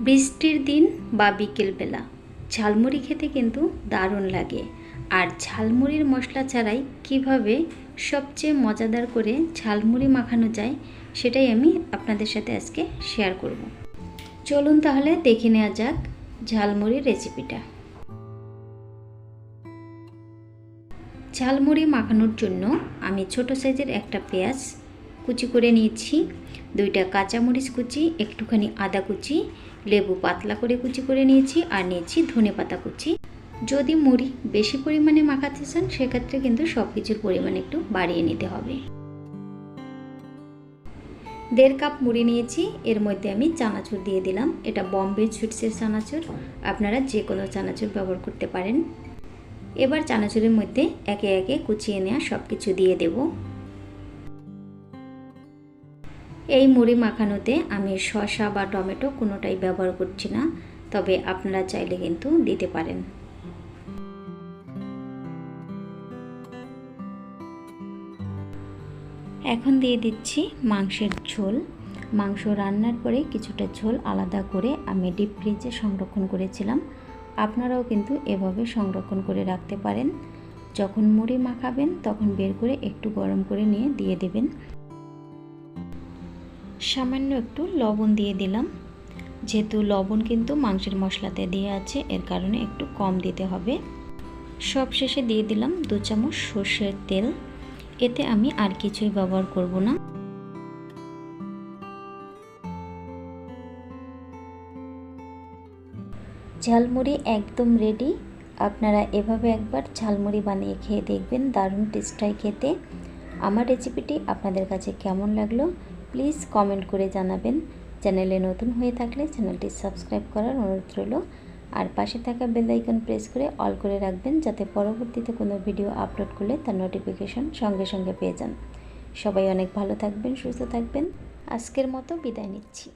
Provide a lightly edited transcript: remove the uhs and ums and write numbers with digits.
বৃষ্টির দিন বা বিকেলবেলা ঝালমুড়ি খেতে কিন্তু দারুণ লাগে। আর ঝালমুড়ির মশলা ছাড়াই কিভাবে সবচেয়ে মজাদার করে ঝালমুড়ি মাখানো যায় সেটাই আমি আপনাদের সাথে আজকে শেয়ার করব। চলুন তাহলে দেখে নেওয়া যাক ঝালমুড়ির রেসিপিটা। ঝালমুড়ি মাখানোর জন্য আমি ছোট সাইজের একটা পেঁয়াজ কুচি করে নিয়েছি, 2টা কাঁচামরিচ কুচি, একটুখানি আদা কুচি, লেবু পাতলা করে কুচি করে নিয়েছি, আর নিয়েছি ধনেপাতা কুচি। যদি মুড়ি বেশি পরিমাণে মাখাতে চান সেক্ষেত্রে কিন্তু সব কিছুর পরিমাণ একটু বাড়িয়ে নিতে হবে। 1.5 কাপ মুড়ি নিয়েছি, এর মধ্যে আমি চানাচুর দিয়ে দিলাম। এটা বম্বে সুইটসের চানাচুর, আপনারা যে কোনো চানাচুর ব্যবহার করতে পারেন। এবার চানাচুরের মধ্যে একে একে কুচিয়ে নেওয়া সব কিছু দিয়ে দেব। এই মুড়ি মাখানোতে আমি শসা বা টমেটো কোনোটাই ব্যবহার করছি না, তবে আপনারা চাইলে কিন্তু দিতে পারেন। এখন দিয়ে দিচ্ছি মাংসের ঝোল। মাংস রান্নার পরে কিছুটা ঝোল আলাদা করে আমি ডিপ ফ্রিজে সংরক্ষণ করেছিলাম। আপনারাও কিন্তু এভাবে সংরক্ষণ করে রাখতে পারেন। যখন মুড়ি মাখাবেন তখন বের করে একটু গরম করে নিয়ে দিয়ে দেবেন। সামান্য একটু লবণ দিয়ে দিলাম, যেহেতু লবণ কিন্তু মাংসের মশলাতে দেওয়া আছে এর কারণে একটু কম দিতে হবে। সবশেষে দিয়ে দিলাম 2 চামচ সর্ষের তেল। এতে আমি আর কিছুই ব্যবহার করব না। ঝালমুড়ি একদম রেডি। আপনারা এভাবে একবার ঝালমুড়ি বানিয়ে খেয়ে দেখবেন, দারুণ টেস্ট হয় খেতে। আমার রেসিপিটি আপনাদের কাছে কেমন লাগলো প্লিজ কমেন্ট করে জানাবেন। চ্যানেলে নতুন হয়ে থাকলে চ্যানেলটি সাবস্ক্রাইব করার অনুরোধ রইল, আর পাশে থাকা বেল আইকন প্রেস করে অল করে রাখবেন, যাতে পরবর্তীতে কোনো ভিডিও আপলোড করলে তার নোটিফিকেশন সঙ্গে সঙ্গে পেয়ে যান। সবাই অনেক ভালো থাকবেন, সুস্থ থাকবেন। আজকের মতো বিদায় নিচ্ছি।